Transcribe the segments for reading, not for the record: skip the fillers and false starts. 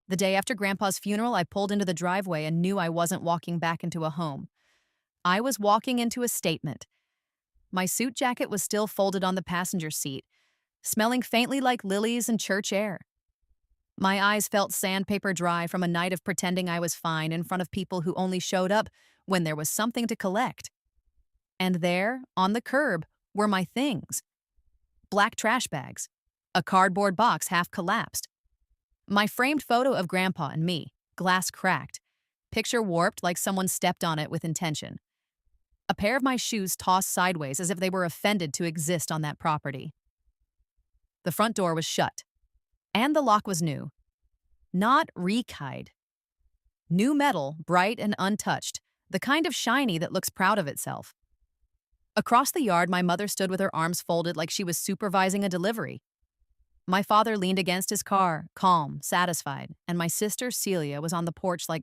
The day after Grandpa's funeral, I pulled into the driveway and knew I wasn't walking back into a home. I was walking into a statement. My suit jacket was still folded on the passenger seat, smelling faintly like lilies and church air. My eyes felt sandpaper dry from a night of pretending I was fine in front of people who only showed up when there was something to collect. And there, on the curb, were my things. Black trash bags, a cardboard box half collapsed, my framed photo of Grandpa and me, glass cracked, picture warped like someone stepped on it with intention. A pair of my shoes tossed sideways as if they were offended to exist on that property. The front door was shut, and the lock was new. Not rekeyed. New metal, bright and untouched, the kind of shiny that looks proud of itself. Across the yard, my mother stood with her arms folded like she was supervising a delivery. My father leaned against his car, calm, satisfied, and my sister, Celia, was on the porch like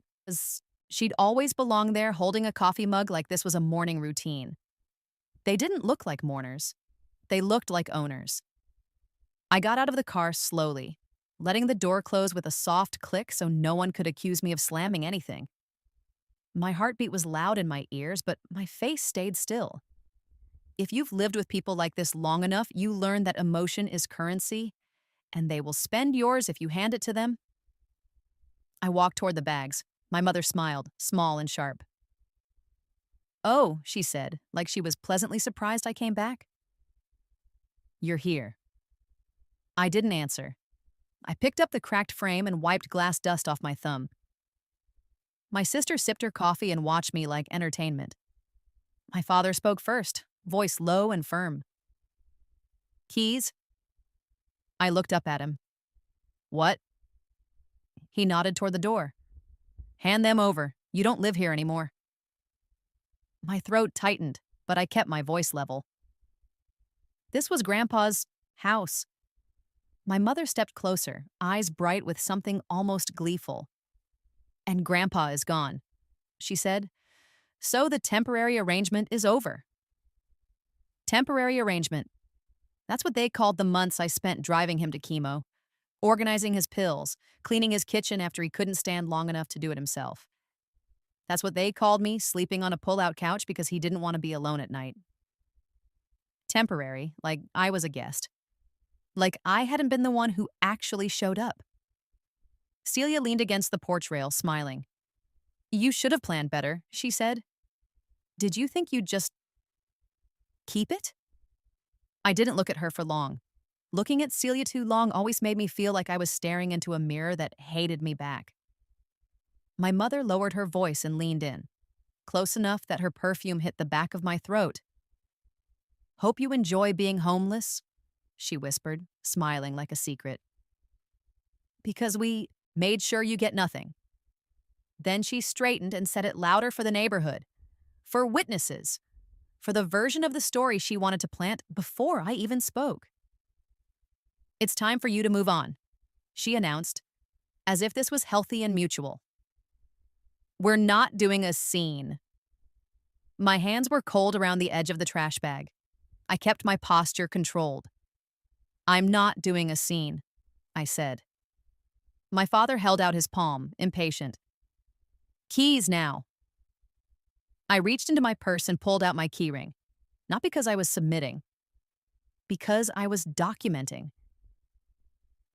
she'd always belonged there, holding a coffee mug like this was a morning routine. They didn't look like mourners. They looked like owners. I got out of the car slowly, letting the door close with a soft click so no one could accuse me of slamming anything. My heartbeat was loud in my ears, but my face stayed still. If you've lived with people like this long enough, you learn that emotion is currency, and they will spend yours if you hand it to them. I walked toward the bags. My mother smiled, small and sharp. "Oh," she said, like she was pleasantly surprised I came back. "You're here." I didn't answer. I picked up the cracked frame and wiped glass dust off my thumb. My sister sipped her coffee and watched me like entertainment. My father spoke first, voice low and firm. "Keys?" I looked up at him. "What?" He nodded toward the door. "Hand them over. You don't live here anymore." My throat tightened, but I kept my voice level. This was Grandpa's house. My mother stepped closer, eyes bright with something almost gleeful. "And Grandpa is gone," she said. "So the temporary arrangement is over." Temporary arrangement. That's what they called the months I spent driving him to chemo, organizing his pills, cleaning his kitchen after he couldn't stand long enough to do it himself. That's what they called me sleeping on a pull-out couch because he didn't want to be alone at night. Temporary, like I was a guest. Like I hadn't been the one who actually showed up. Celia leaned against the porch rail, smiling. "You should have planned better," she said. "Did you think you'd just keep it?" I didn't look at her for long. Looking at Celia too long always made me feel like I was staring into a mirror that hated me back. My mother lowered her voice and leaned in, close enough that her perfume hit the back of my throat. "Hope you enjoy being homeless," she whispered, smiling like a secret. "Because we made sure you get nothing." Then she straightened and said it louder for the neighborhood, for witnesses, for the version of the story she wanted to plant before I even spoke. "It's time for you to move on," she announced, as if this was healthy and mutual. "We're not doing a scene." My hands were cold around the edge of the trash bag. I kept my posture controlled. "I'm not doing a scene," I said. My father held out his palm, impatient. "Keys now." I reached into my purse and pulled out my keyring, not because I was submitting, because I was documenting.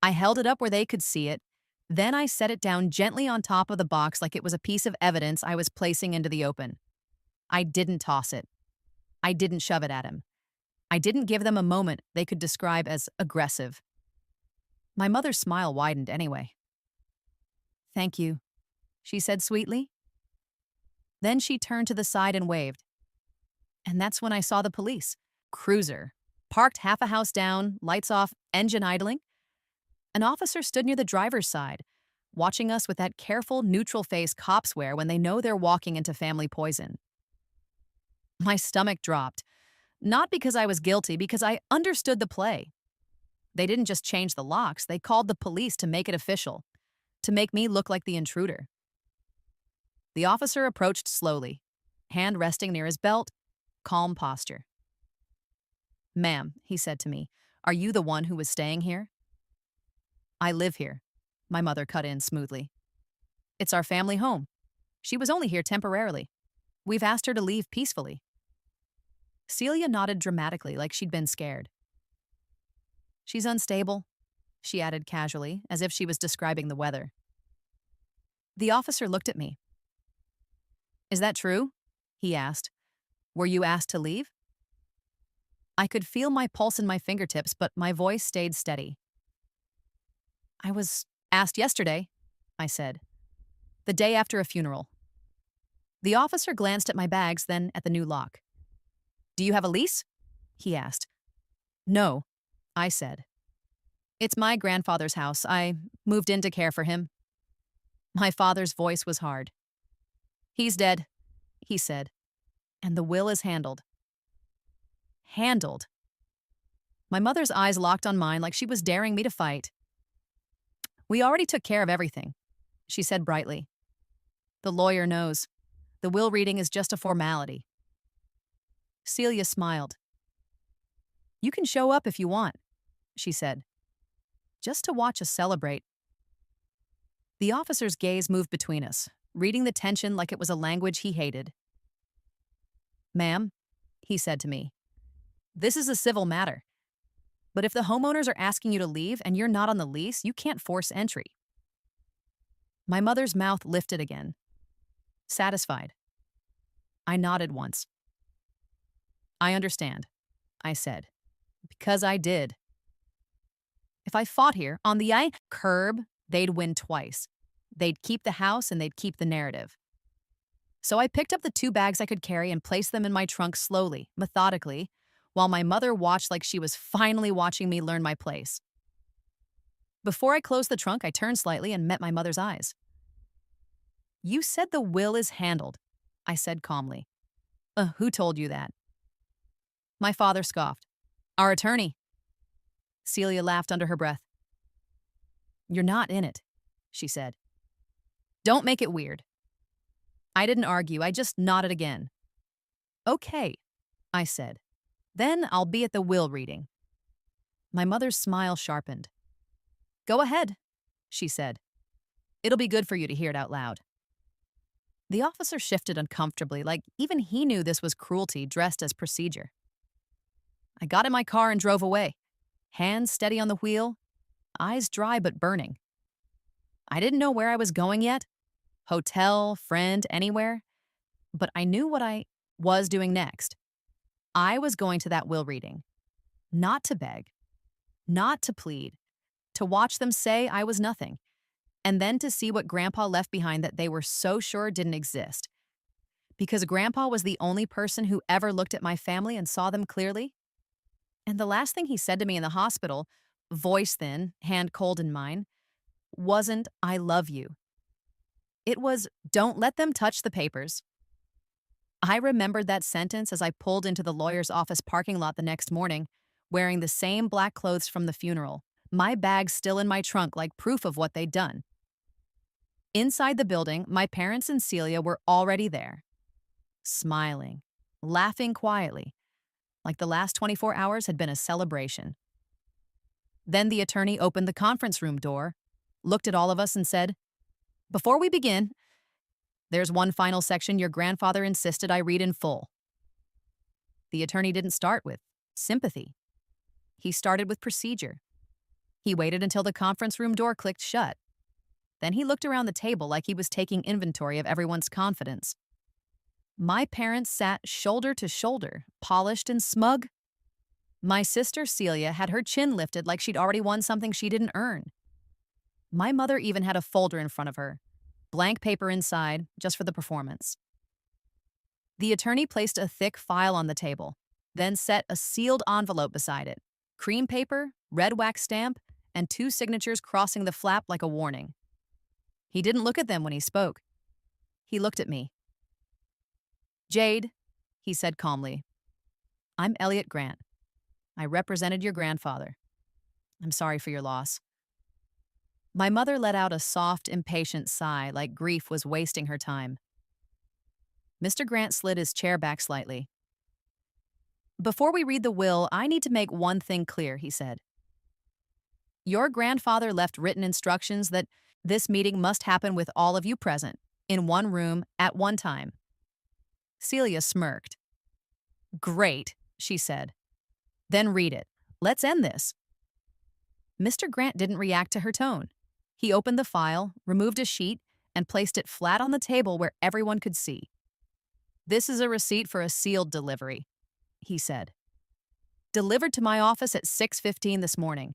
I held it up where they could see it, then I set it down gently on top of the box like it was a piece of evidence I was placing into the open. I didn't toss it. I didn't shove it at him. I didn't give them a moment they could describe as aggressive. My mother's smile widened anyway. "Thank you," she said sweetly. Then she turned to the side and waved. And that's when I saw the police. Cruiser. Parked half a house down, lights off, engine idling. An officer stood near the driver's side, watching us with that careful, neutral face cops wear when they know they're walking into family poison. My stomach dropped. Not because I was guilty, because I understood the play. They didn't just change the locks, they called the police to make it official, to make me look like the intruder. The officer approached slowly, hand resting near his belt, calm posture. "Ma'am," he said to me, "are you the one who was staying here?" "I live here," my mother cut in smoothly. It's our family home. She was only here temporarily. We've asked her to leave peacefully. Celia nodded dramatically like she'd been scared. She's unstable, she added casually, as if she was describing the weather. The officer looked at me. Is that true? He asked. Were you asked to leave? I could feel my pulse in my fingertips, but my voice stayed steady. I was asked yesterday, I said. The day after a funeral. The officer glanced at my bags, then at the new lock. Do you have a lease? He asked. No, I said. It's my grandfather's house. I moved in to care for him. My father's voice was hard. He's dead, he said, and the will is handled. Handled. My mother's eyes locked on mine like she was daring me to fight. We already took care of everything, she said brightly. The lawyer knows. The will reading is just a formality. Celia smiled. You can show up if you want, she said. Just to watch us celebrate. The officer's gaze moved between us, reading the tension like it was a language he hated. Ma'am, he said to me, this is a civil matter. But if the homeowners are asking you to leave and you're not on the lease, you can't force entry. My mother's mouth lifted again. Satisfied. I nodded once. I understand, I said, because I did. If I fought here on the curb, they'd win twice. They'd keep the house and they'd keep the narrative. So I picked up the 2 bags I could carry and placed them in my trunk slowly, methodically, while my mother watched like she was finally watching me learn my place. Before I closed the trunk, I turned slightly and met my mother's eyes. You said the will is handled, I said calmly. Who told you that? My father scoffed. Our attorney. Celia laughed under her breath. You're not in it, she said. Don't make it weird. I didn't argue, I just nodded again. Okay, I said. Then I'll be at the will reading. My mother's smile sharpened. Go ahead, she said. It'll be good for you to hear it out loud. The officer shifted uncomfortably, like even he knew this was cruelty dressed as procedure. I got in my car and drove away, hands steady on the wheel, eyes dry but burning. I didn't know where I was going yet, hotel, friend, anywhere, but I knew what I was doing next. I was going to that will reading, not to beg, not to plead, to watch them say I was nothing, and then to see what Grandpa left behind that they were so sure didn't exist. Because Grandpa was the only person who ever looked at my family and saw them clearly. And the last thing he said to me in the hospital, voice thin, hand cold in mine, wasn't, I love you. It was, don't let them touch the papers. I remembered that sentence as I pulled into the lawyer's office parking lot the next morning, wearing the same black clothes from the funeral, my bag still in my trunk like proof of what they'd done. Inside the building, my parents and Celia were already there, smiling, laughing quietly, like the last 24 hours had been a celebration. Then the attorney opened the conference room door, looked at all of us and said, before we begin, there's one final section your grandfather insisted I read in full. The attorney didn't start with sympathy. He started with procedure. He waited until the conference room door clicked shut. Then he looked around the table like he was taking inventory of everyone's confidence. My parents sat shoulder to shoulder, polished and smug. My sister Celia had her chin lifted like she'd already won something she didn't earn. My mother even had a folder in front of her, blank paper inside, just for the performance. The attorney placed a thick file on the table, then set a sealed envelope beside it, cream paper, red wax stamp, and 2 signatures crossing the flap like a warning. He didn't look at them when he spoke. He looked at me. Jade, he said calmly, I'm Elliot Grant. I represented your grandfather. I'm sorry for your loss. My mother let out a soft, impatient sigh like grief was wasting her time. Mr. Grant slid his chair back slightly. Before we read the will, I need to make one thing clear, he said. Your grandfather left written instructions that this meeting must happen with all of you present, in one room, at one time. Celia smirked. Great, she said. Then read it. Let's end this. Mr. Grant didn't react to her tone. He opened the file, removed a sheet, and placed it flat on the table where everyone could see. This is a receipt for a sealed delivery, he said. Delivered to my office at 6:15 this morning.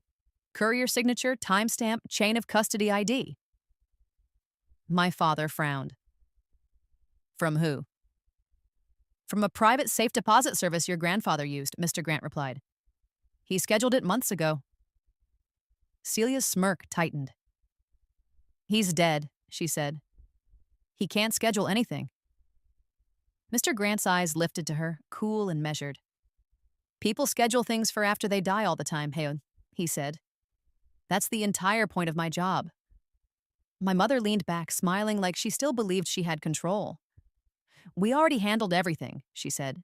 Courier signature, timestamp, chain of custody ID. My father frowned. From who? From a private safe deposit service your grandfather used, Mr. Grant replied. He scheduled it months ago. Celia's smirk tightened. He's dead, she said. He can't schedule anything. Mr. Grant's eyes lifted to her, cool and measured. People schedule things for after they die all the time, Heon, he said. That's the entire point of my job. My mother leaned back, smiling like she still believed she had control. We already handled everything, she said.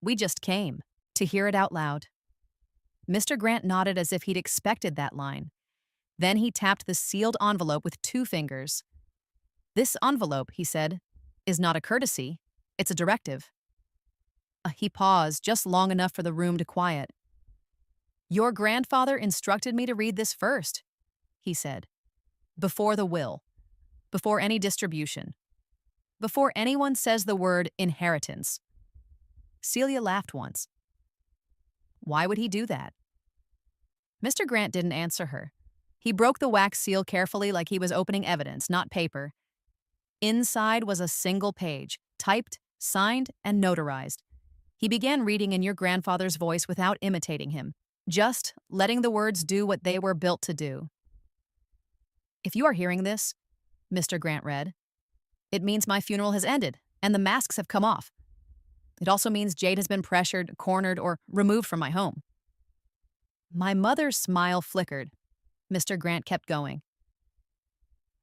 We just came to hear it out loud. Mr. Grant nodded as if he'd expected that line. Then he tapped the sealed envelope with 2 fingers. This envelope, he said, is not a courtesy, it's a directive. He paused just long enough for the room to quiet. Your grandfather instructed me to read this first, he said. Before the will, before any distribution, before anyone says the word inheritance. Celia laughed once. Why would he do that? Mr. Grant didn't answer her. He broke the wax seal carefully like he was opening evidence, not paper. Inside was a single page, typed, signed, and notarized. He began reading in your grandfather's voice without imitating him, just letting the words do what they were built to do. If you are hearing this, Mr. Grant read, it means my funeral has ended and the masks have come off. It also means Jade has been pressured, cornered, or removed from my home. My mother's smile flickered. Mr. Grant kept going.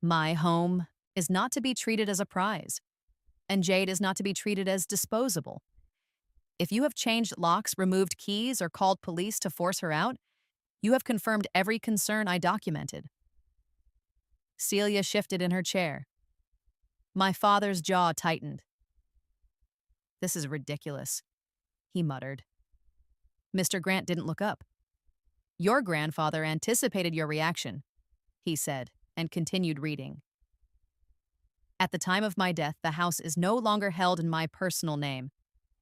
My home is not to be treated as a prize, and Jade is not to be treated as disposable. If you have changed locks, removed keys, or called police to force her out, you have confirmed every concern I documented. Celia shifted in her chair. My father's jaw tightened. This is ridiculous, he muttered. Mr. Grant didn't look up. Your grandfather anticipated your reaction, he said, and continued reading. At the time of my death, the house is no longer held in my personal name,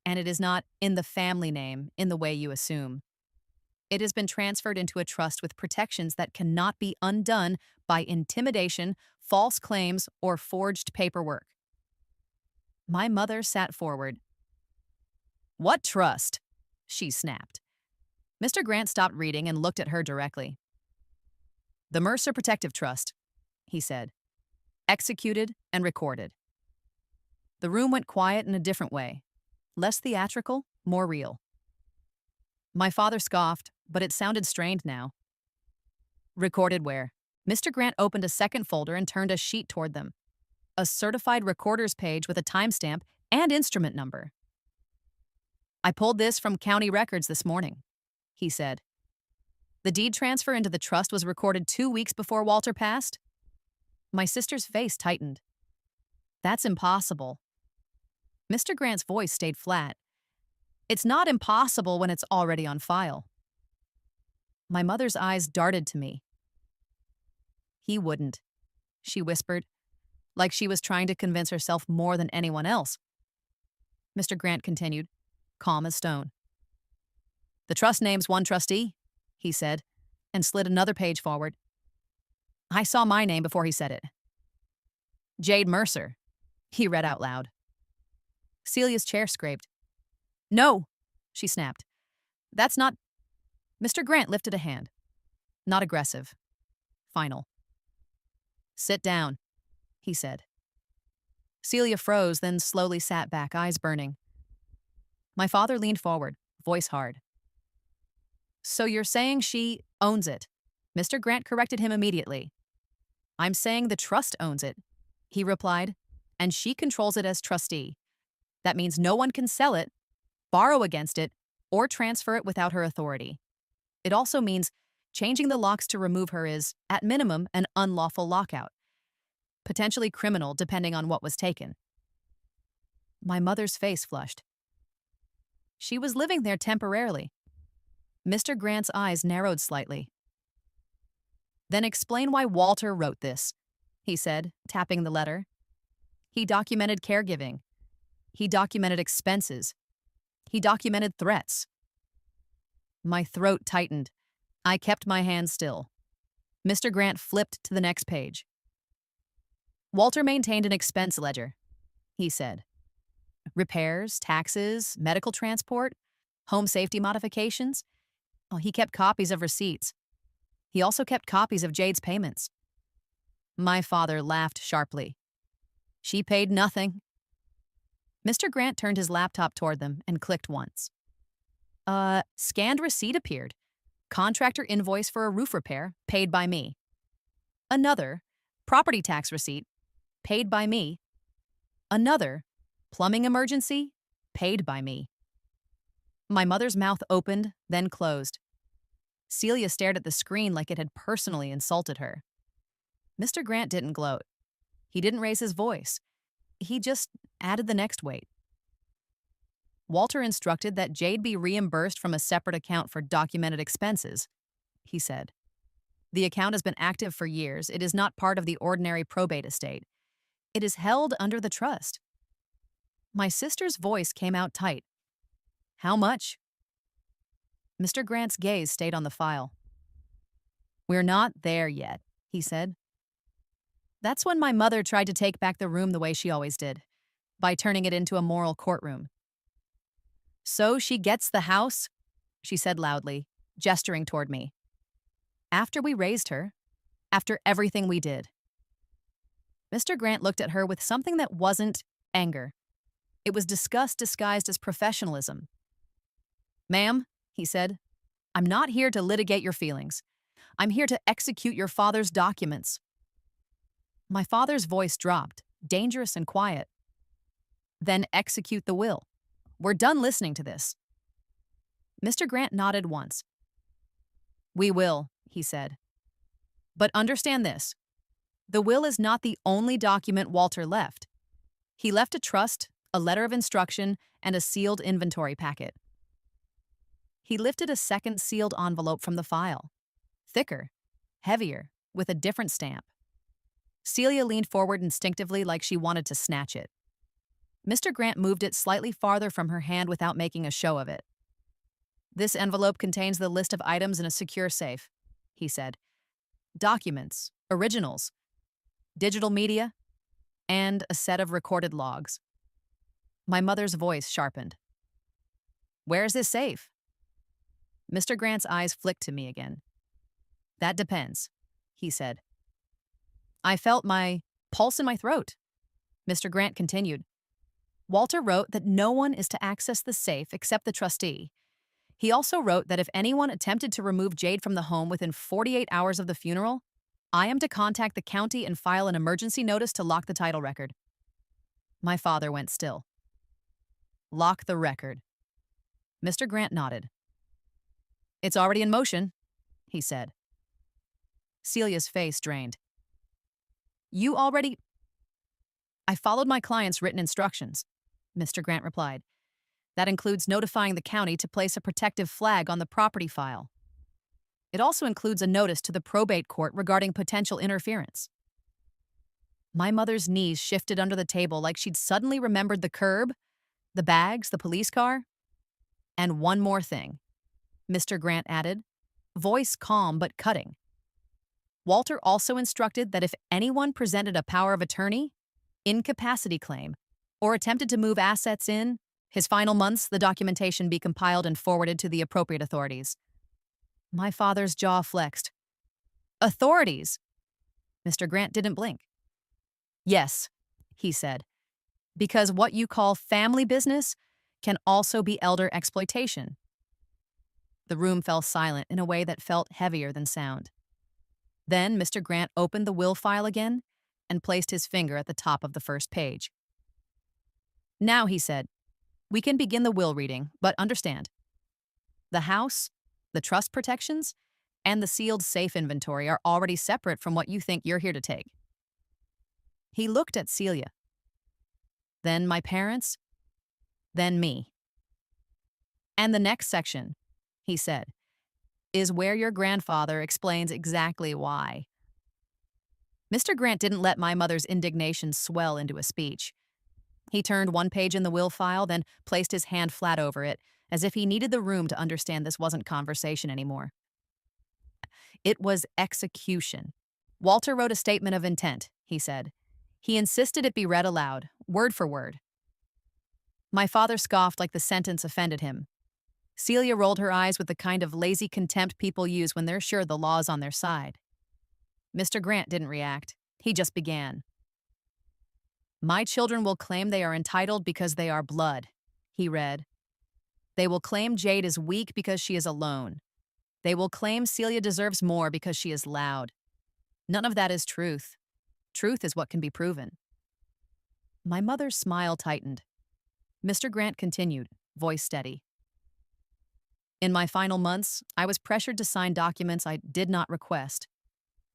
and it is not in the family name in the way you assume. It has been transferred into a trust with protections that cannot be undone by intimidation, false claims, or forged paperwork. My mother sat forward. What trust? She snapped. Mr. Grant stopped reading and looked at her directly. The Mercer Protective Trust, he said. Executed and recorded. The room went quiet in a different way. Less theatrical, more real. My father scoffed, but it sounded strained now. Recorded where? Mr. Grant opened a second folder and turned a sheet toward them. A certified recorder's page with a timestamp and instrument number. I pulled this from county records this morning, he said. The deed transfer into the trust was recorded 2 weeks before Walter passed. My sister's face tightened. That's impossible. Mr. Grant's voice stayed flat. It's not impossible when it's already on file. My mother's eyes darted to me. He wouldn't, she whispered, like she was trying to convince herself more than anyone else. Mr. Grant continued, calm as stone. The trust names one trustee, he said, and slid another page forward. I saw my name before he said it. Jade Mercer, he read out loud. Celia's chair scraped. No, she snapped. That's not... Mr. Grant lifted a hand. Not aggressive. Final. Sit down, he said. Celia froze, then slowly sat back, eyes burning. My father leaned forward, voice hard. So you're saying she owns it? Mr. Grant corrected him immediately. I'm saying the trust owns it, he replied, and she controls it as trustee. That means no one can sell it, borrow against it, or transfer it without her authority. It also means Changing the locks to remove her is, at minimum, an unlawful lockout, potentially criminal depending on what was taken. My mother's face flushed. She was living there temporarily. Mr. Grant's eyes narrowed slightly. Then explain why Walter wrote this, he said, tapping the letter. He documented caregiving. He documented expenses. He documented threats. My throat tightened. I kept my hands still. Mr. Grant flipped to the next page. Walter maintained an expense ledger, he said. Repairs, taxes, medical transport, home safety modifications. Oh, he kept copies of receipts. He also kept copies of Jade's payments. My father laughed sharply. She paid nothing. Mr. Grant turned his laptop toward them and clicked once. Scanned receipt appeared. Contractor invoice for a roof repair, paid by me. Another, property tax receipt, paid by me. Another, plumbing emergency, paid by me. My mother's mouth opened, then closed. Celia stared at the screen like it had personally insulted her. Mr. Grant didn't gloat. He didn't raise his voice. He just added the next weight. Walter instructed that Jade be reimbursed from a separate account for documented expenses, he said. The account has been active for years. It is not part of the ordinary probate estate. It is held under the trust. My sister's voice came out tight. How much? Mr. Grant's gaze stayed on the file. We're not there yet, he said. That's when my mother tried to take back the room the way she always did, by turning it into a moral courtroom. So she gets the house, she said loudly, gesturing toward me. After we raised her, after everything we did. Mr. Grant looked at her with something that wasn't anger. It was disgust disguised as professionalism. Ma'am, he said, I'm not here to litigate your feelings. I'm here to execute your father's documents. My father's voice dropped, dangerous and quiet. Then execute the will. We're done listening to this. Mr. Grant nodded once. We will, he said. But understand this. The will is not the only document Walter left. He left a trust, a letter of instruction, and a sealed inventory packet. He lifted a second sealed envelope from the file. Thicker, heavier, with a different stamp. Celia leaned forward instinctively like she wanted to snatch it. Mr. Grant moved it slightly farther from her hand without making a show of it. This envelope contains the list of items in a secure safe, he said. Documents, originals, digital media, and a set of recorded logs. My mother's voice sharpened. Where's this safe? Mr. Grant's eyes flicked to me again. That depends, he said. I felt my pulse in my throat. Mr. Grant continued. Walter wrote that no one is to access the safe except the trustee. He also wrote that if anyone attempted to remove Jade from the home within 48 hours of the funeral, I am to contact the county and file an emergency notice to lock the title record. My father went still. Lock the record. Mr. Grant nodded. It's already in motion, he said. Celia's face drained. You already... I followed my client's written instructions, Mr. Grant replied. That includes notifying the county to place a protective flag on the property file. It also includes a notice to the probate court regarding potential interference. My mother's knees shifted under the table like she'd suddenly remembered the curb, the bags, the police car. And one more thing, Mr. Grant added, voice calm but cutting. Walter also instructed that if anyone presented a power of attorney, incapacity claim, or attempted to move assets in his final months, the documentation be compiled and forwarded to the appropriate authorities. My father's jaw flexed. Authorities? Mr. Grant didn't blink. Yes, he said, because what you call family business can also be elder exploitation. The room fell silent in a way that felt heavier than sound. Then Mr. Grant opened the will file again and placed his finger at the top of the first page. Now, he said, we can begin the will reading, but understand. The house, the trust protections, and the sealed safe inventory are already separate from what you think you're here to take. He looked at Celia, then my parents, then me. And the next section, he said, is where your grandfather explains exactly why. Mr. Grant didn't let my mother's indignation swell into a speech. He turned one page in the will file, then placed his hand flat over it, as if he needed the room to understand this wasn't conversation anymore. It was execution. Walter wrote a statement of intent, he said. He insisted it be read aloud, word for word. My father scoffed like the sentence offended him. Celia rolled her eyes with the kind of lazy contempt people use when they're sure the law's on their side. Mr. Grant didn't react. He just began. My children will claim they are entitled because they are blood, he read. They will claim Jade is weak because she is alone. They will claim Celia deserves more because she is loud. None of that is truth. Truth is what can be proven. My mother's smile tightened. Mr. Grant continued, voice steady. In my final months, I was pressured to sign documents I did not request.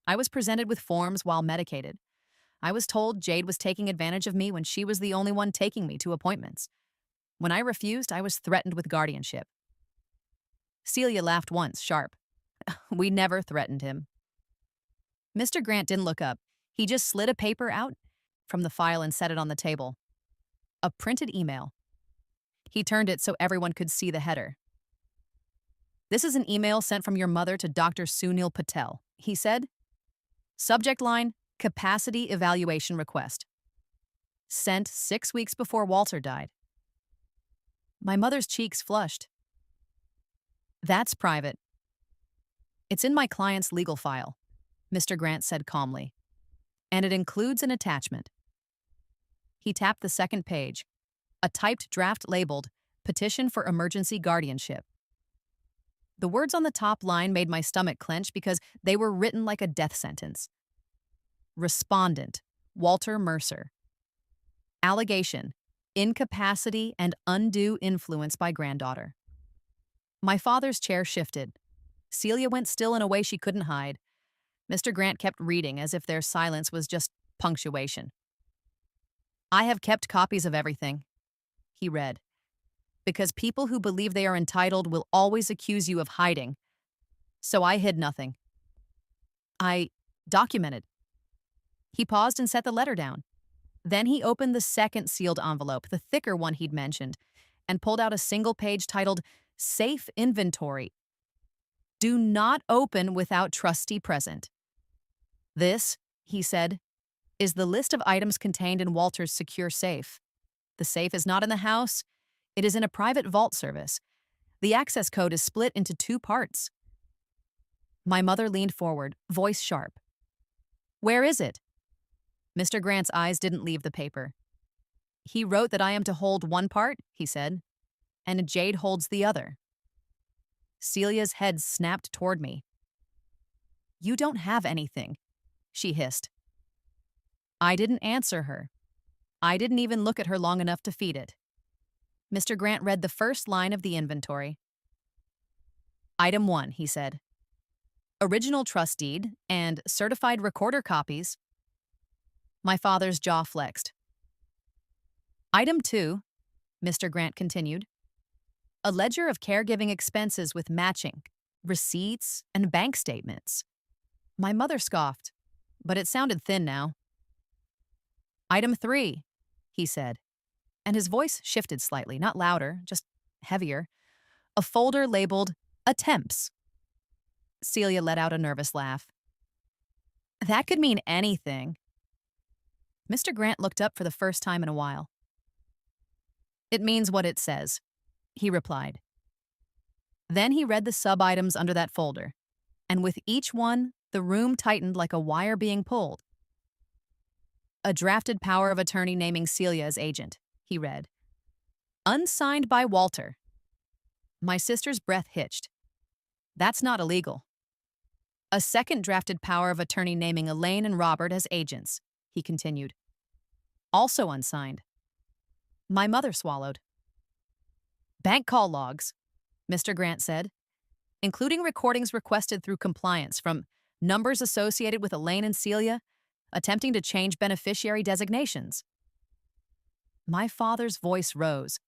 I was presented with forms while medicated. I was told Jade was taking advantage of me when she was the only one taking me to appointments. When I refused, I was threatened with guardianship. Celia laughed once, sharp. We never threatened him. Mr. Grant didn't look up. He just slid a paper out from the file and set it on the table. A printed email. He turned it so everyone could see the header. This is an email sent from your mother to Dr. Sunil Patel, he said. Subject line, capacity evaluation request. Sent 6 weeks before Walter died. My mother's cheeks flushed. That's private. It's in my client's legal file, Mr. Grant said calmly. And it includes an attachment. He tapped the second page, a typed draft labeled, Petition for Emergency Guardianship. The words on the top line made my stomach clench because they were written like a death sentence. Respondent, Walter Mercer. Allegation, incapacity and undue influence by granddaughter. My father's chair shifted. Celia went still in a way she couldn't hide. Mr. Grant kept reading as if their silence was just punctuation. I have kept copies of everything, he read, because people who believe they are entitled will always accuse you of hiding. So I hid nothing. I documented. He paused and set the letter down. Then he opened the second sealed envelope, the thicker one he'd mentioned, and pulled out a single page titled Safe Inventory. Do not open without trustee present. This, he said, is the list of items contained in Walter's secure safe. The safe is not in the house. It is in a private vault service. The access code is split into 2 parts. My mother leaned forward, voice sharp. Where is it? Mr. Grant's eyes didn't leave the paper. He wrote that I am to hold one part, he said, and Jade holds the other. Celia's head snapped toward me. You don't have anything, she hissed. I didn't answer her. I didn't even look at her long enough to feed it. Mr. Grant read the first line of the inventory. Item 1, he said. Original trust deed and certified recorder copies. My father's jaw flexed. Item 2, Mr. Grant continued. A ledger of caregiving expenses with matching, receipts, and bank statements. My mother scoffed, but it sounded thin now. Item 3, he said, and his voice shifted slightly, not louder, just heavier. A folder labeled Attempts. Celia let out a nervous laugh. That could mean anything. Mr. Grant looked up for the first time in a while. It means what it says, he replied. Then he read the sub-items under that folder, and with each one, the room tightened like a wire being pulled. A drafted power of attorney naming Celia as agent, he read. Unsigned by Walter. My sister's breath hitched. That's not illegal. A second drafted power of attorney naming Elaine and Robert as agents, he continued. Also unsigned. My mother swallowed. Bank call logs, Mr. Grant said. including recordings requested through compliance from numbers associated with Elaine and Celia, attempting to change beneficiary designations. My father's voice rose.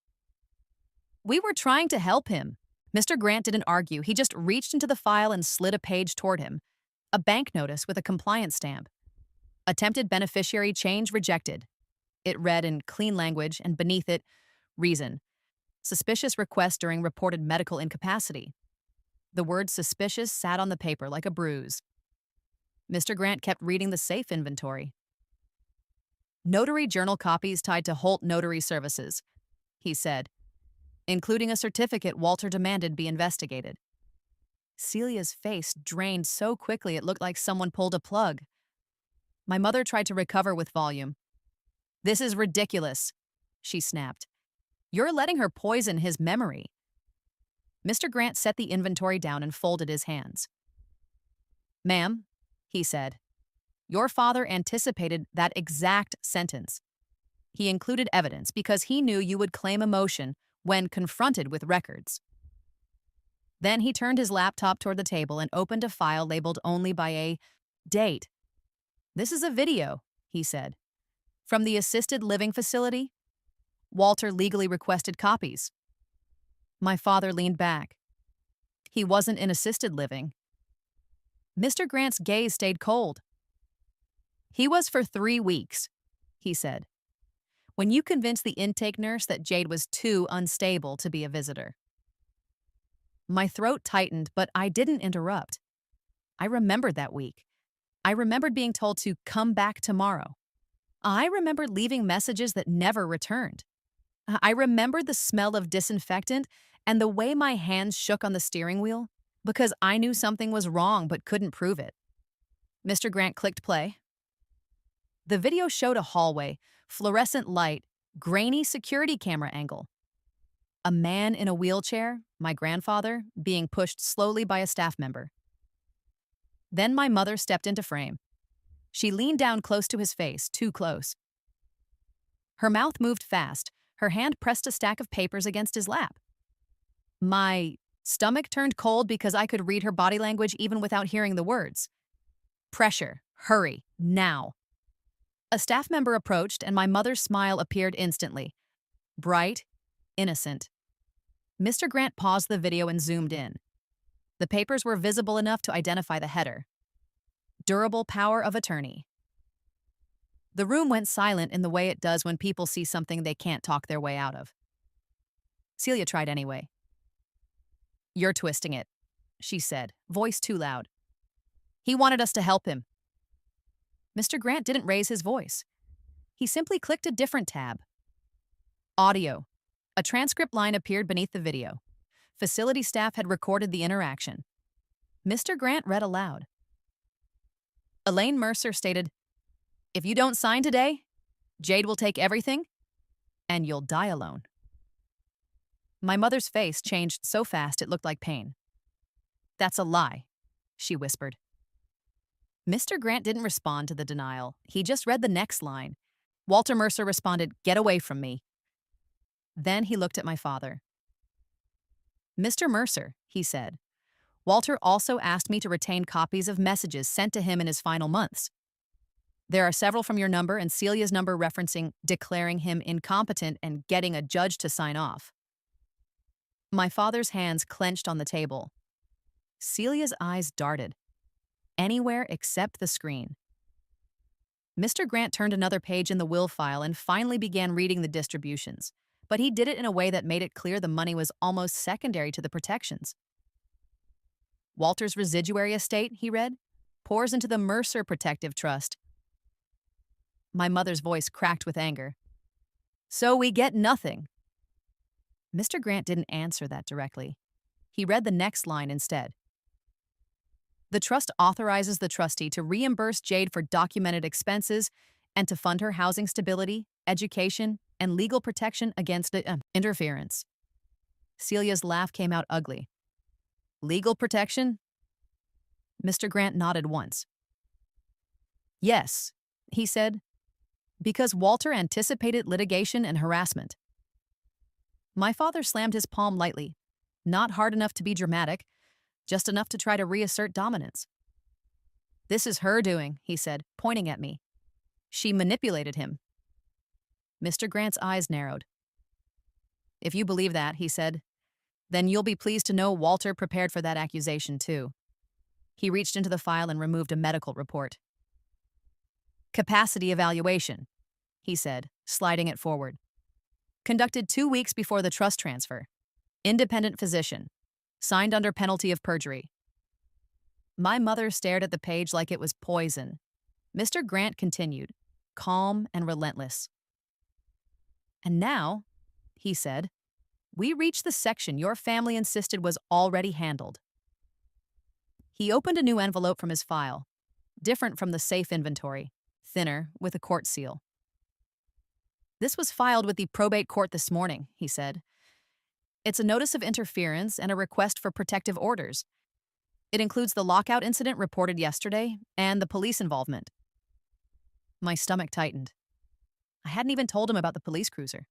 We were trying to help him. Mr. Grant didn't argue. He just reached into the file and slid a page toward him. A bank notice with a compliance stamp. Attempted beneficiary change rejected. It read in clean language, and beneath it, reason. Suspicious request during reported medical incapacity. The word suspicious sat on the paper like a bruise. Mr. Grant kept reading the safe inventory. Notary journal copies tied to Holt Notary Services, he said, including a certificate Walter demanded be investigated. Celia's face drained so quickly it looked like someone pulled a plug. My mother tried to recover with volume. This is ridiculous, she snapped. You're letting her poison his memory. Mr. Grant set the inventory down and folded his hands. Ma'am, he said, your father anticipated that exact sentence. He included evidence because he knew you would claim emotion when confronted with records. Then he turned his laptop toward the table and opened a file labeled only by a date. This is a video, he said. From the assisted living facility? Walter legally requested copies. My father leaned back. He wasn't in assisted living. Mr. Grant's gaze stayed cold. He was for 3 weeks, he said, when you convinced the intake nurse that Jade was too unstable to be a visitor. My throat tightened, but I didn't interrupt. I remembered that week. I remembered being told to come back tomorrow. I remembered leaving messages that never returned. I remembered the smell of disinfectant and the way my hands shook on the steering wheel because I knew something was wrong but couldn't prove it. Mr. Grant clicked play. The video showed a hallway, fluorescent light, grainy security camera angle. A man in a wheelchair, my grandfather, being pushed slowly by a staff member. Then my mother stepped into frame. She leaned down close to his face, too close. Her mouth moved fast. Her hand pressed a stack of papers against his lap. My stomach turned cold because I could read her body language even without hearing the words. Pressure, hurry, now. A staff member approached and my mother's smile appeared instantly. Bright, innocent. Mr. Grant paused the video and zoomed in. The papers were visible enough to identify the header. Durable power of attorney. The room went silent in the way it does when people see something they can't talk their way out of. Celia tried anyway. You're twisting it, she said, voice too loud. He wanted us to help him. Mr. Grant didn't raise his voice. He simply clicked a different tab. Audio. A transcript line appeared beneath the video. Facility staff had recorded the interaction. Mr. Grant read aloud. Elaine Mercer stated, if you don't sign today, Jade will take everything, and you'll die alone. My mother's face changed so fast it looked like pain. That's a lie, she whispered. Mr. Grant didn't respond to the denial. He just read the next line. Walter Mercer responded, get away from me. Then he looked at my father. Mr. Mercer, he said, Walter also asked me to retain copies of messages sent to him in his final months. There are several from your number and Celia's number referencing declaring him incompetent and getting a judge to sign off. My father's hands clenched on the table. Celia's eyes darted. Anywhere except the screen. Mr. Grant turned another page in the will file and finally began reading the distributions, but he did it in a way that made it clear the money was almost secondary to the protections. Walter's residuary estate, he read, pours into the Mercer Protective Trust. My mother's voice cracked with anger. So we get nothing. Mr. Grant didn't answer that directly. He read the next line instead. The trust authorizes the trustee to reimburse Jade for documented expenses and to fund her housing stability, education, and legal protection against interference. Celia's laugh came out ugly. Legal protection? Mr. Grant nodded once. Yes, he said, because Walter anticipated litigation and harassment. My father slammed his palm lightly, not hard enough to be dramatic, just enough to try to reassert dominance. "This is her doing," he said, pointing at me. "She manipulated him." Mr. Grant's eyes narrowed. "If you believe that," he said, "then you'll be pleased to know Walter prepared for that accusation, too." He reached into the file and removed a medical report. "Capacity evaluation," he said, sliding it forward. "Conducted 2 weeks before the trust transfer. Independent physician. Signed under penalty of perjury." My mother stared at the page like it was poison. Mr. Grant continued, calm and relentless. "And now," he said, "we reach the section your family insisted was already handled." He opened a new envelope from his file, different from the safe inventory, thinner, with a court seal. "This was filed with the probate court this morning," he said. "It's a notice of interference and a request for protective orders. It includes the lockout incident reported yesterday and the police involvement." My stomach tightened. I hadn't even told him about the police cruiser.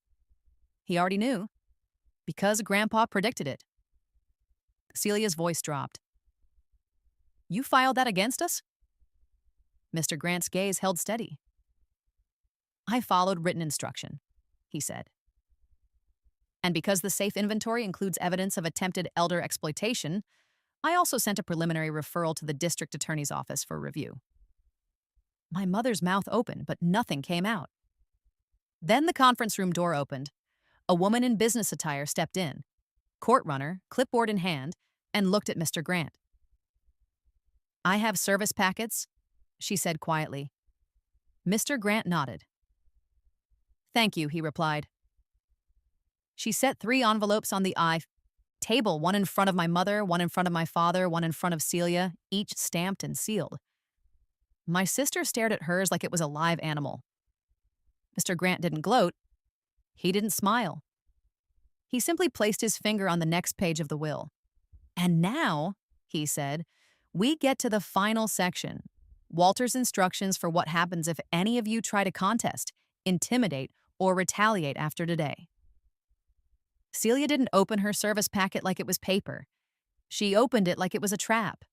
He already knew, because Grandpa predicted it. Celia's voice dropped. "You filed that against us?" Mr. Grant's gaze held steady. "I followed written instruction," he said. "And because the safe inventory includes evidence of attempted elder exploitation, I also sent a preliminary referral to the district attorney's office for review." My mother's mouth opened, but nothing came out. Then the conference room door opened. A woman in business attire stepped in, court runner, clipboard in hand, and looked at Mr. Grant. "I have service packets," she said quietly. Mr. Grant nodded. "Thank you," he replied. She set 3 envelopes on the table, one in front of my mother, one in front of my father, one in front of Celia, each stamped and sealed. My sister stared at hers like it was a live animal. Mr. Grant didn't gloat. He didn't smile. He simply placed his finger on the next page of the will. "And now," he said, "we get to the final section. Walter's instructions for what happens if any of you try to contest, intimidate, or retaliate after today." Celia didn't open her service packet like it was paper. She opened it like it was a trap.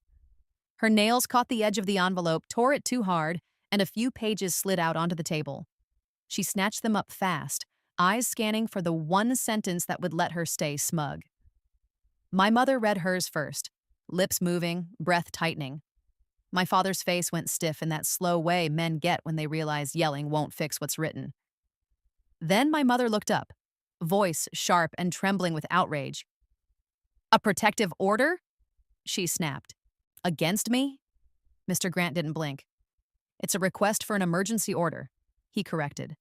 Her nails caught the edge of the envelope, tore it too hard, and a few pages slid out onto the table. She snatched them up fast, eyes scanning for the one sentence that would let her stay smug. My mother read hers first, lips moving, breath tightening. My father's face went stiff in that slow way men get when they realize yelling won't fix what's written. Then my mother looked up, voice sharp and trembling with outrage. "A protective order?" she snapped. "Against me?" Mr. Grant didn't blink. "It's a request for an emergency order," he corrected.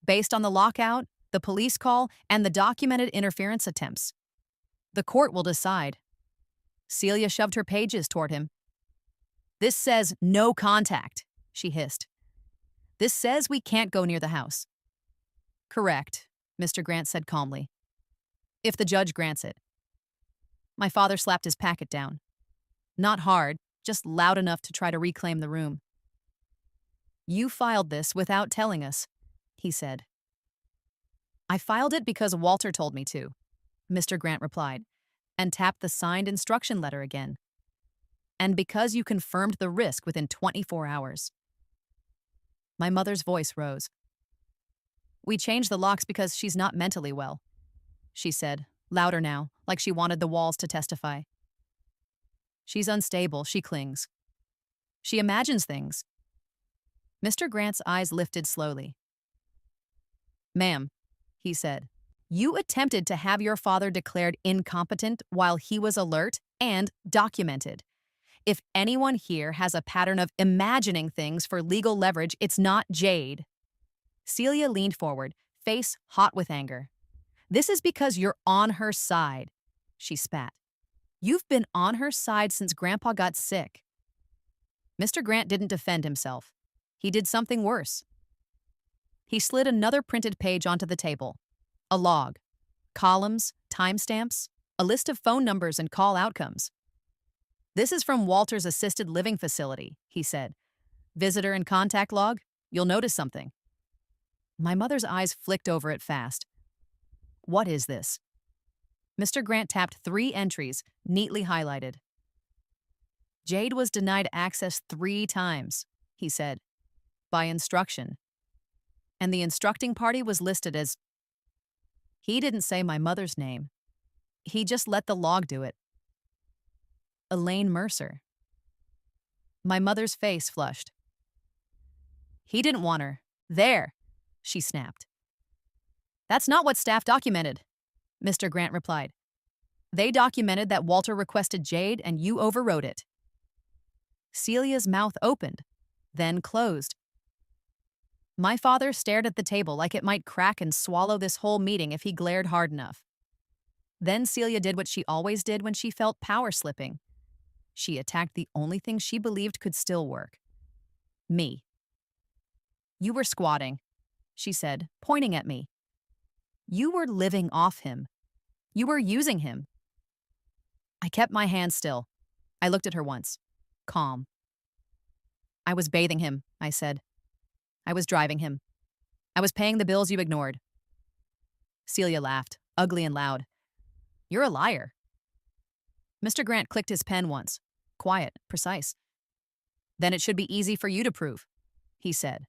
"Based on the lockout, the police call, and the documented interference attempts. The court will decide." Celia shoved her pages toward him. "This says no contact," she hissed. "This says we can't go near the house." "Correct," Mr. Grant said calmly. "If the judge grants it." My father slapped his packet down. Not hard, just loud enough to try to reclaim the room. "You filed this without telling us," he said. "I filed it because Walter told me to," Mr. Grant replied, and tapped the signed instruction letter again. "And because you confirmed the risk within 24 hours. My mother's voice rose. "We changed the locks because she's not mentally well," she said, louder now, like she wanted the walls to testify. "She's unstable, she clings. She imagines things." Mr. Grant's eyes lifted slowly. "Ma'am," he said, "you attempted to have your father declared incompetent while he was alert and documented. If anyone here has a pattern of imagining things for legal leverage, it's not Jade." Celia leaned forward, face hot with anger. "This is because you're on her side," she spat. "You've been on her side since Grandpa got sick." Mr. Grant didn't defend himself. He did something worse. He slid another printed page onto the table. A log. Columns, timestamps, a list of phone numbers and call outcomes. "This is from Walter's assisted living facility," he said. "Visitor and contact log? You'll notice something." My mother's eyes flicked over it fast. "What is this?" Mr. Grant tapped 3 entries, neatly highlighted. Jade was denied access 3 times, he said, by instruction. And the instructing party was listed as. He didn't say my mother's name. He just let the log do it. Elaine Mercer. My mother's face flushed. He didn't want her. There, she snapped. That's not what staff documented, Mr. Grant replied. They documented that Walter requested Jade and you overrode it. Celia's mouth opened, then closed. My father stared at the table like it might crack and swallow this whole meeting if he glared hard enough. Then Celia did what she always did when she felt power slipping. She attacked the only thing she believed could still work. Me. You were squatting, she said, pointing at me. You were living off him. You were using him. I kept my hand still. I looked at her once. Calm. I was bathing him, I said. I was driving him. I was paying the bills you ignored. Celia laughed, ugly and loud. You're a liar. Mr. Grant clicked his pen once. Quiet, precise. Then it should be easy for you to prove, he said.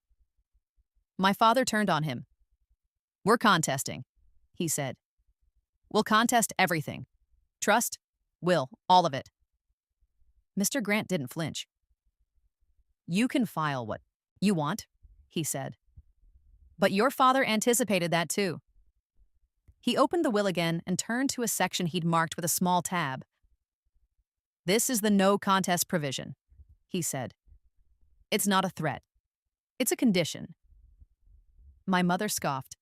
My father turned on him. We're contesting, he said. We'll contest everything. Trust, will, all of it. Mr. Grant didn't flinch. You can file what you want, he said. But your father anticipated that too. He opened the will again and turned to a section he'd marked with a small tab. This is the no contest provision, he said. It's not a threat. It's a condition. My mother scoffed.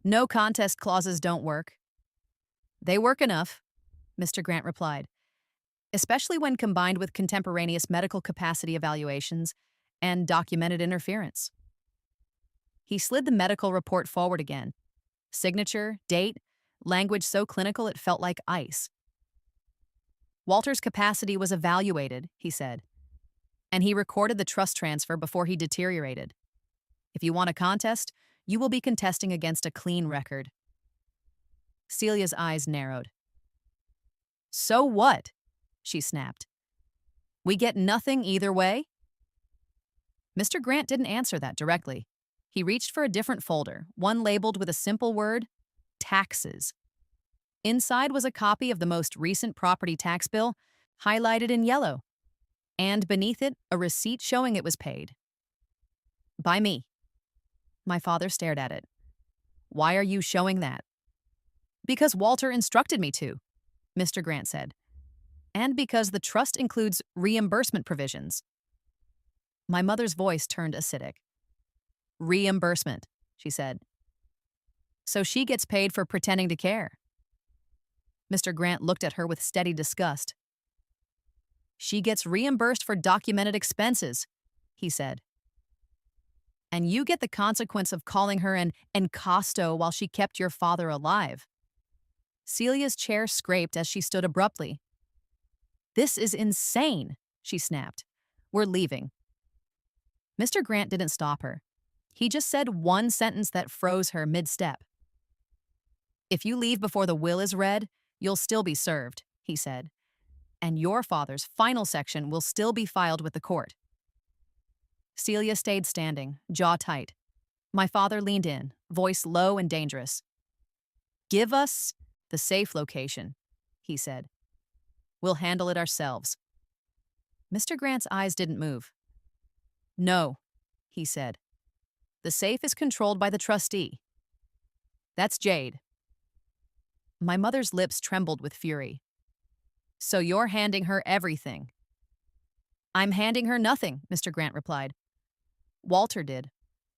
No contest clauses don't work. They work enough, Mr. Grant replied, especially when combined with contemporaneous medical capacity evaluations and documented interference. He slid the medical report forward again. Signature, date, language so clinical it felt like ice. Walter's capacity was evaluated, he said, and he recorded the trust transfer before he deteriorated. If you want a contest, you will be contesting against a clean record. Celia's eyes narrowed. So what? She snapped. We get nothing either way? Mr. Grant didn't answer that directly. He reached for a different folder, one labeled with a simple word, taxes. Inside was a copy of the most recent property tax bill, highlighted in yellow, and beneath it, a receipt showing it was paid. By me. My father stared at it. Why are you showing that? Because Walter instructed me to, Mr. Grant said. And because the trust includes reimbursement provisions. My mother's voice turned acidic. Reimbursement, she said. So she gets paid for pretending to care. Mr. Grant looked at her with steady disgust. She gets reimbursed for documented expenses, he said. And you get the consequence of calling her an encosto while she kept your father alive. Celia's chair scraped as she stood abruptly. This is insane, she snapped. We're leaving. Mr. Grant didn't stop her. He just said one sentence that froze her mid-step. If you leave before the will is read, you'll still be served, he said. And your father's final section will still be filed with the court. Celia stayed standing, jaw tight. My father leaned in, voice low and dangerous. Give us the safe location, he said. We'll handle it ourselves. Mr. Grant's eyes didn't move. No, he said. The safe is controlled by the trustee. That's Jade. My mother's lips trembled with fury. So you're handing her everything. I'm handing her nothing, Mr. Grant replied. Walter did,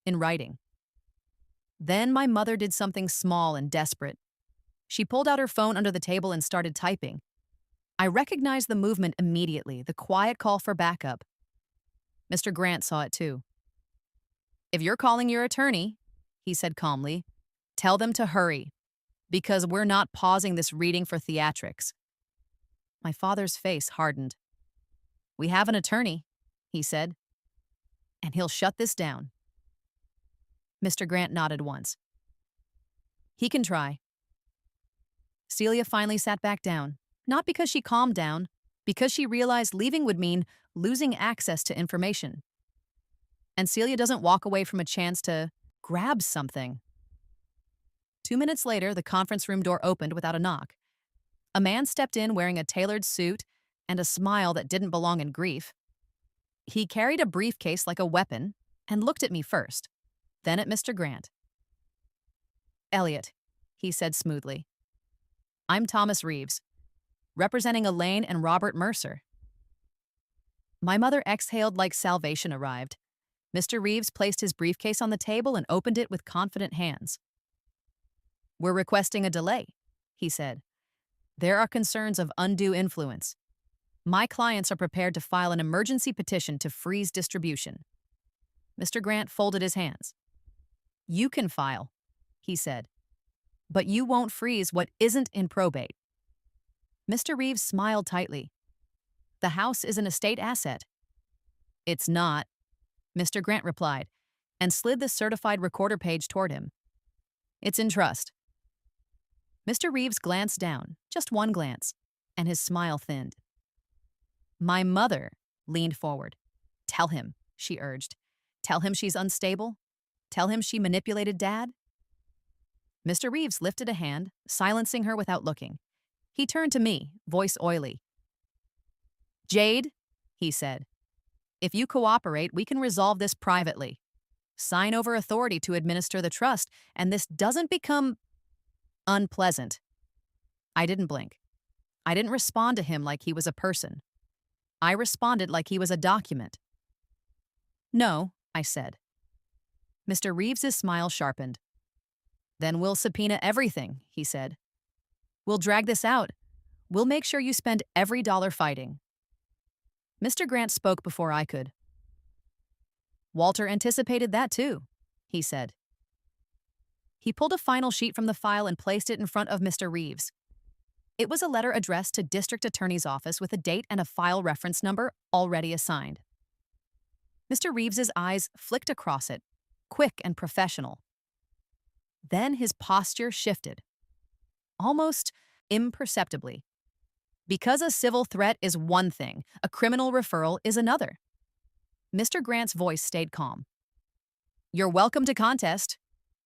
in writing. Then my mother did something small and desperate. She pulled out her phone under the table and started typing. I recognized the movement immediately, the quiet call for backup. Mr. Grant saw it too. If you're calling your attorney, he said calmly, tell them to hurry, because we're not pausing this reading for theatrics. My father's face hardened. We have an attorney, he said, and he'll shut this down. Mr. Grant nodded once. He can try. Celia finally sat back down, not because she calmed down, because she realized leaving would mean losing access to information. And Celia doesn't walk away from a chance to grab something. 2 minutes later, the conference room door opened without a knock. A man stepped in wearing a tailored suit and a smile that didn't belong in grief. He carried a briefcase like a weapon and looked at me first, then at Mr. Grant. "Elliot," he said smoothly. "I'm Thomas Reeves, representing Elaine and Robert Mercer." My mother exhaled like salvation arrived. Mr. Reeves placed his briefcase on the table and opened it with confident hands. "We're requesting a delay," he said. "There are concerns of undue influence. My clients are prepared to file an emergency petition to freeze distribution." Mr. Grant folded his hands. "You can file," he said, "but you won't freeze what isn't in probate." Mr. Reeves smiled tightly. "The house is an estate asset." "It's not," Mr. Grant replied, and slid the certified recorder page toward him. "It's in trust." Mr. Reeves glanced down, just one glance, and his smile thinned. My mother leaned forward. "Tell him," she urged. "Tell him she's unstable. Tell him she manipulated Dad." Mr. Reeves lifted a hand, silencing her without looking. He turned to me, voice oily. "Jade," he said, "if you cooperate, we can resolve this privately. Sign over authority to administer the trust, and this doesn't become unpleasant." I didn't blink. I didn't respond to him like he was a person. I responded like he was a document. "No," I said. Mr. Reeves's smile sharpened. "Then we'll subpoena everything," he said. "We'll drag this out. We'll make sure you spend every dollar fighting." Mr. Grant spoke before I could. "Walter anticipated that too," he said. He pulled a final sheet from the file and placed it in front of Mr. Reeves. It was a letter addressed to District Attorney's Office with a date and a file reference number already assigned. Mr. Reeves's eyes flicked across it, quick and professional. Then his posture shifted, almost imperceptibly. Because a civil threat is one thing, a criminal referral is another. Mr. Grant's voice stayed calm. "You're welcome to contest,"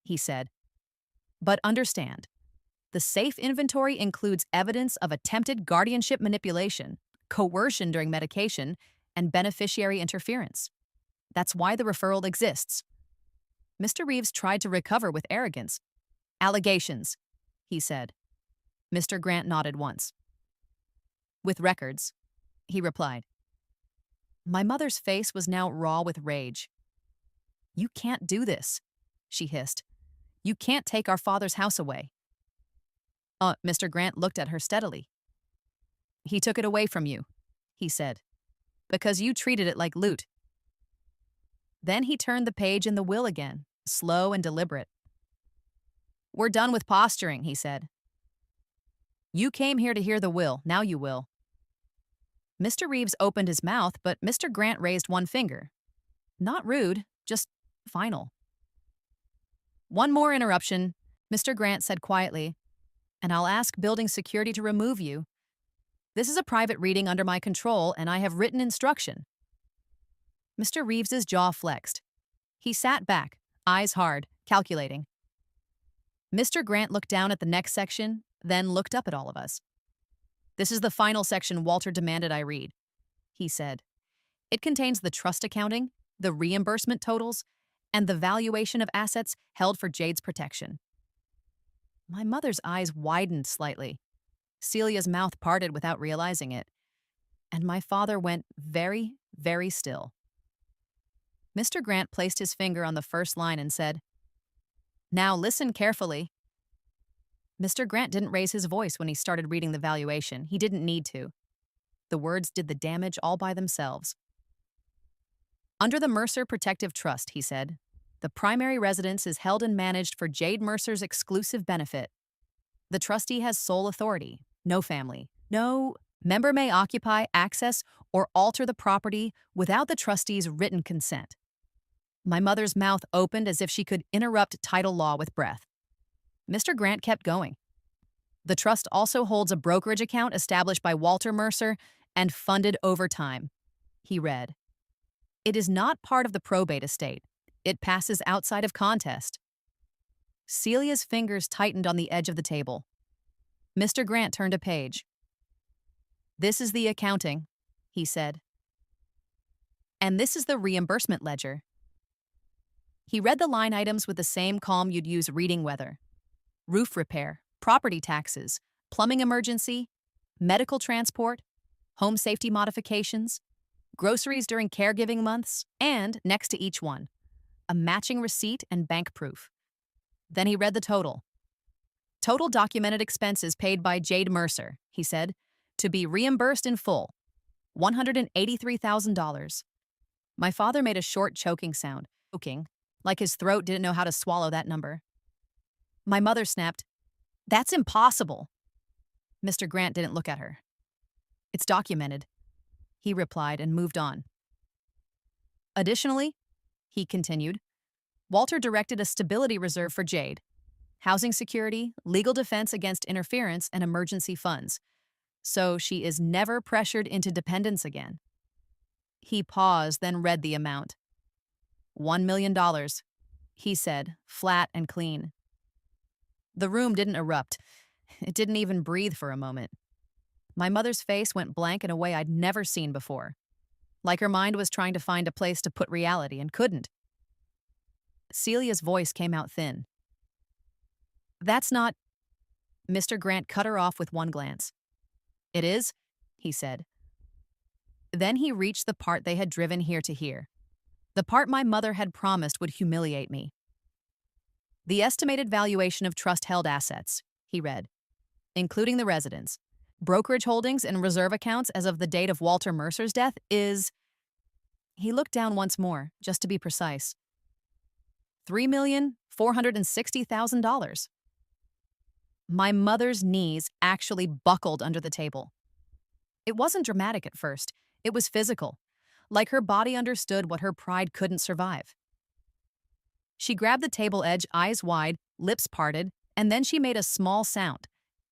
he said. "But understand, the safe inventory includes evidence of attempted guardianship manipulation, coercion during medication, and beneficiary interference. That's why the referral exists." Mr. Reeves tried to recover with arrogance. "Allegations," he said. Mr. Grant nodded once. "With records," he replied. My mother's face was now raw with rage. "You can't do this," she hissed. "You can't take our father's house away." Mr. Grant looked at her steadily. "He took it away from you," he said, "because you treated it like loot." Then he turned the page in the will again, slow and deliberate. "We're done with posturing," he said. "You came here to hear the will, now you will." Mr. Reeves opened his mouth, but Mr. Grant raised one finger. Not rude, just final. "One more interruption," Mr. Grant said quietly, "and I'll ask building security to remove you. This is a private reading under my control, and I have written instruction." Mr. Reeves's jaw flexed. He sat back, eyes hard, calculating. Mr. Grant looked down at the next section, then looked up at all of us. "This is the final section Walter demanded I read," he said. "It contains the trust accounting, the reimbursement totals, and the valuation of assets held for Jade's protection." My mother's eyes widened slightly. Celia's mouth parted without realizing it. And my father went very, very still. Mr. Grant placed his finger on the first line and said, "Now listen carefully." Mr. Grant didn't raise his voice when he started reading the valuation. He didn't need to. The words did the damage all by themselves. "Under the Mercer Protective Trust," he said, "the primary residence is held and managed for Jade Mercer's exclusive benefit. The trustee has sole authority, no family. No member may occupy, access, or alter the property without the trustee's written consent." My mother's mouth opened as if she could interrupt title law with breath. Mr. Grant kept going. "The trust also holds a brokerage account established by Walter Mercer and funded over time. He read, "It is not part of the probate estate. It passes outside of contest." Celia's fingers tightened on the edge of the table. Mr. Grant turned a page. "This is the accounting," he said. "And this is the reimbursement ledger." He read the line items with the same calm you'd use reading weather. Roof repair, property taxes, plumbing emergency, medical transport, home safety modifications, groceries during caregiving months, and, next to each one, a matching receipt and bank proof. Then he read the total. "Total documented expenses paid by Jade Mercer," he said, "to be reimbursed in full, $183,000. My father made a short choking sound, like his throat didn't know how to swallow that number. My mother snapped, "That's impossible." Mr. Grant didn't look at her. "It's documented," he replied and moved on. "Additionally," he continued, "Walter directed a stability reserve for Jade, housing security, legal defense against interference, and emergency funds, so she is never pressured into dependence again." He paused, then read the amount. $1 million, he said, flat and clean. The room didn't erupt. It didn't even breathe for a moment. My mother's face went blank in a way I'd never seen before, like her mind was trying to find a place to put reality and couldn't. Celia's voice came out thin. "That's not—" Mr. Grant cut her off with one glance. "It is," he said. Then he reached the part they had driven here to hear. The part my mother had promised would humiliate me. "The estimated valuation of trust-held assets," he read, "including the residence, brokerage holdings, and reserve accounts as of the date of Walter Mercer's death is—" He looked down once more, just to be precise. $3,460,000. My mother's knees actually buckled under the table. It wasn't dramatic at first. It was physical, like her body understood what her pride couldn't survive. She grabbed the table edge, eyes wide, lips parted, and then she made a small sound,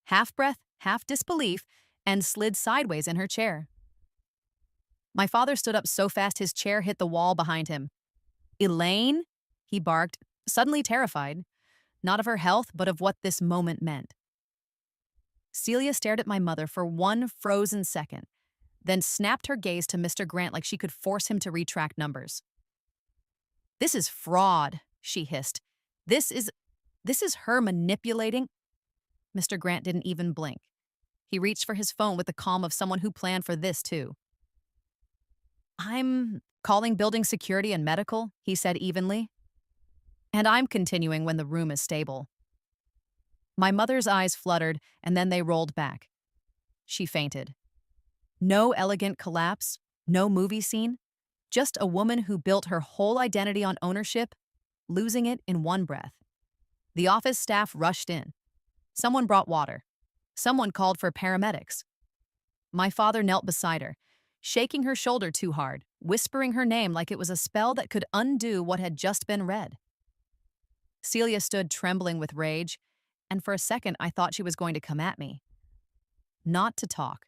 half breath, half disbelief, and slid sideways in her chair. My father stood up so fast his chair hit the wall behind him. "Elaine?" he barked, suddenly terrified, not of her health, but of what this moment meant. Celia stared at my mother for one frozen second, then snapped her gaze to Mr. Grant like she could force him to retract numbers. "This is fraud," she hissed. This is her manipulating—" Mr. Grant didn't even blink. He reached for his phone with the calm of someone who planned for this, too. "I'm calling building security and medical," he said evenly. "And I'm continuing when the room is stable." My mother's eyes fluttered, and then they rolled back. She fainted. No elegant collapse, no movie scene, just a woman who built her whole identity on ownership, losing it in one breath. The office staff rushed in. Someone brought water. Someone called for paramedics. My father knelt beside her, shaking her shoulder too hard, whispering her name like it was a spell that could undo what had just been read. Celia stood trembling with rage, and for a second I thought she was going to come at me. Not to talk,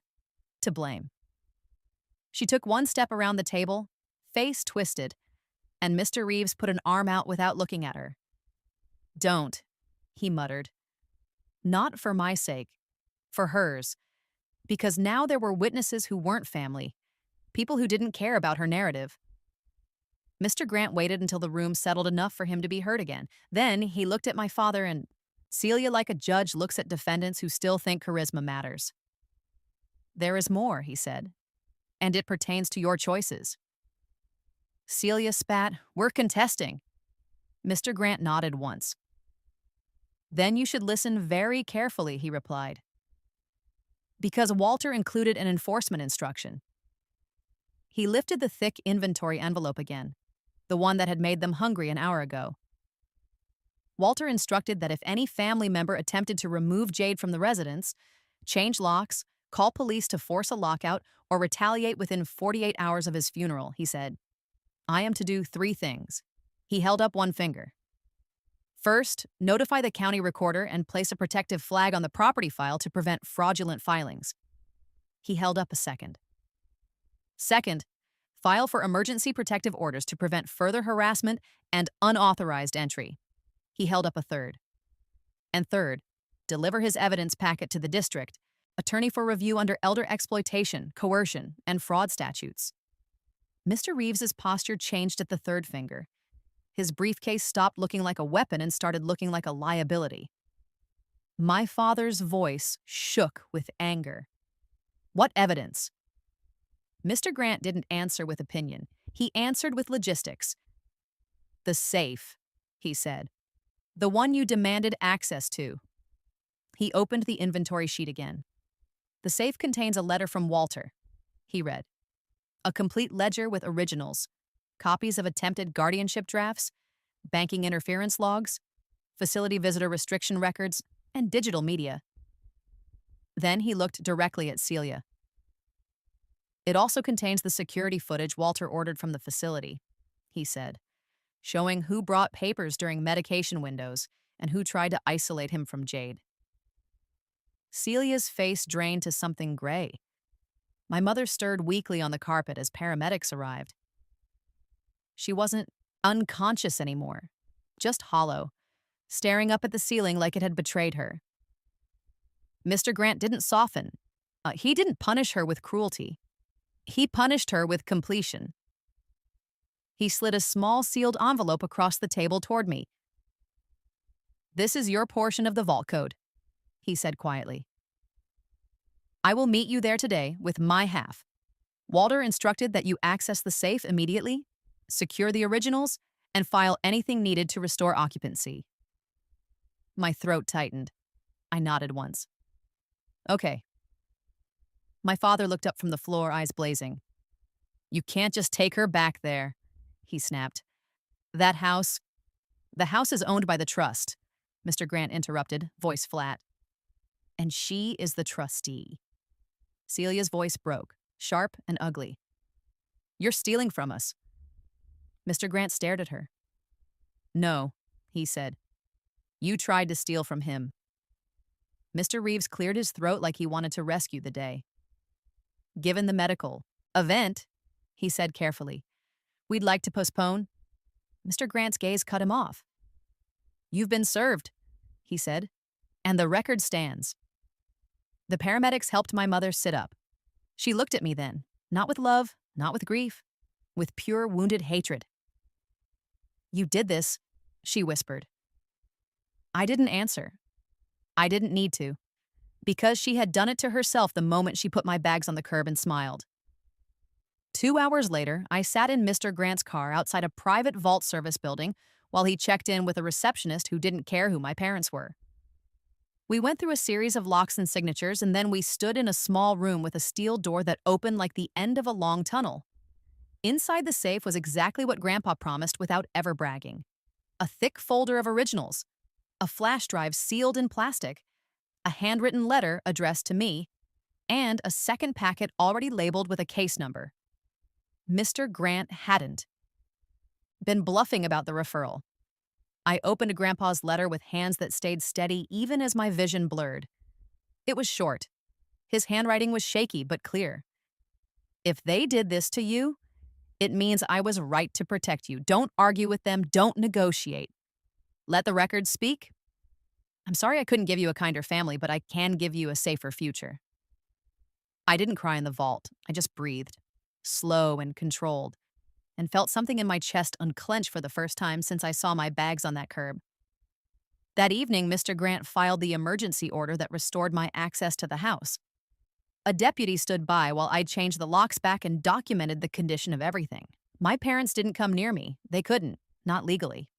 to blame. She took one step around the table, face twisted, and Mr. Reeves put an arm out without looking at her. "Don't," he muttered. Not for my sake, for hers, because now there were witnesses who weren't family, people who didn't care about her narrative. Mr. Grant waited until the room settled enough for him to be heard again. Then he looked at my father and Celia like a judge looks at defendants who still think charisma matters. "There is more," he said, "and it pertains to your choices." Celia spat, "We're contesting." Mr. Grant nodded once. "Then you should listen very carefully," he replied. "Because Walter included an enforcement instruction." He lifted the thick inventory envelope again, the one that had made them hungry an hour ago. Walter instructed that if any family member attempted to remove Jade from the residence, change locks, call police to force a lockout, or retaliate within 48 hours of his funeral, he said, I am to do 3 things. He held up one finger. First, notify the county recorder and place a protective flag on the property file to prevent fraudulent filings. He held up a second. Second, file for emergency protective orders to prevent further harassment and unauthorized entry. He held up a third. And third, deliver his evidence packet to the district attorney for review under elder exploitation, coercion, and fraud statutes. Mr. Reeves's posture changed at the third finger. His briefcase stopped looking like a weapon and started looking like a liability. My father's voice shook with anger. What evidence? Mr. Grant didn't answer with opinion. He answered with logistics. The safe, he said. The one you demanded access to. He opened the inventory sheet again. The safe contains a letter from Walter, he read. A complete ledger with originals, copies of attempted guardianship drafts, banking interference logs, facility visitor restriction records, and digital media. Then he looked directly at Celia. It also contains the security footage Walter ordered from the facility, he said, showing who brought papers during medication windows and who tried to isolate him from Jade. Celia's face drained to something gray. My mother stirred weakly on the carpet as paramedics arrived. She wasn't unconscious anymore, just hollow, staring up at the ceiling like it had betrayed her. Mr. Grant didn't soften. He didn't punish her with cruelty. He punished her with completion. He slid a small sealed envelope across the table toward me. This is your portion of the vault code, he said quietly. I will meet you there today with my half. Walter instructed that you access the safe immediately, secure the originals, and file anything needed to restore occupancy. My throat tightened. I nodded once. Okay. My father looked up from the floor, eyes blazing. You can't just take her back there, he snapped. The house is owned by the trust, Mr. Grant interrupted, voice flat. And she is the trustee. Celia's voice broke, sharp and ugly. You're stealing from us. Mr. Grant stared at her. No, he said. You tried to steal from him. Mr. Reeves cleared his throat like he wanted to rescue the day. Given the medical event, he said carefully, we'd like to postpone. Mr. Grant's gaze cut him off. You've been served, he said, and the record stands. The paramedics helped my mother sit up. She looked at me then, not with love, not with grief, with pure wounded hatred. You did this, she whispered. I didn't answer. I didn't need to, because she had done it to herself the moment she put my bags on the curb and smiled. 2 hours later, I sat in Mr. Grant's car outside a private vault service building while he checked in with a receptionist who didn't care who my parents were. We went through a series of locks and signatures, and then we stood in a small room with a steel door that opened like the end of a long tunnel. Inside the safe was exactly what Grandpa promised without ever bragging. A thick folder of originals, a flash drive sealed in plastic, a handwritten letter addressed to me, and a second packet already labeled with a case number. Mr. Grant hadn't been bluffing about the referral. I opened Grandpa's letter with hands that stayed steady even as my vision blurred. It was short. His handwriting was shaky but clear. If they did this to you, it means I was right to protect you. Don't argue with them. Don't negotiate. Let the records speak. I'm sorry I couldn't give you a kinder family, but I can give you a safer future. I didn't cry in the vault. I just breathed, slow and controlled, and felt something in my chest unclench for the first time since I saw my bags on that curb. That evening, Mr. Grant filed the emergency order that restored my access to the house. A deputy stood by while I changed the locks back and documented the condition of everything. My parents didn't come near me. They couldn't, not legally.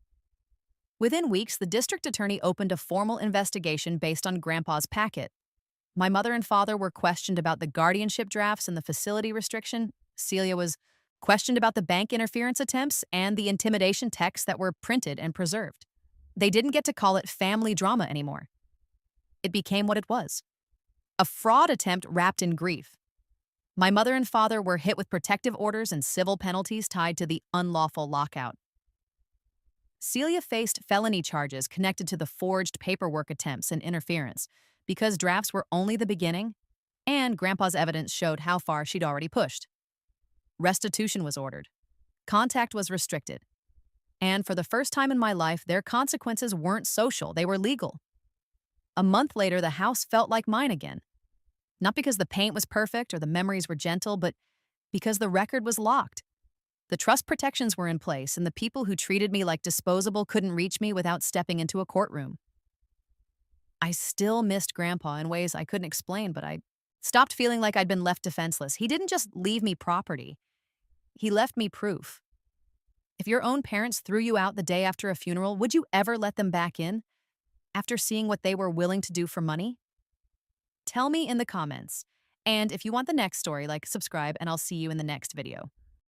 Within weeks, the district attorney opened a formal investigation based on Grandpa's packet. My mother and father were questioned about the guardianship drafts and the facility restriction. Celia was questioned about the bank interference attempts and the intimidation texts that were printed and preserved. They didn't get to call it family drama anymore. It became what it was. A fraud attempt wrapped in grief. My mother and father were hit with protective orders and civil penalties tied to the unlawful lockout. Celia faced felony charges connected to the forged paperwork attempts and interference because drafts were only the beginning, and Grandpa's evidence showed how far she'd already pushed. Restitution was ordered. Contact was restricted. And for the first time in my life, their consequences weren't social, they were legal. A month later, the house felt like mine again. Not because the paint was perfect or the memories were gentle, but because the record was locked. The trust protections were in place, and the people who treated me like disposable couldn't reach me without stepping into a courtroom. I still missed Grandpa in ways I couldn't explain, but I stopped feeling like I'd been left defenseless. He didn't just leave me property, he left me proof. If your own parents threw you out the day after a funeral, would you ever let them back in after seeing what they were willing to do for money? Tell me in the comments. And if you want the next story, subscribe, and I'll see you in the next video.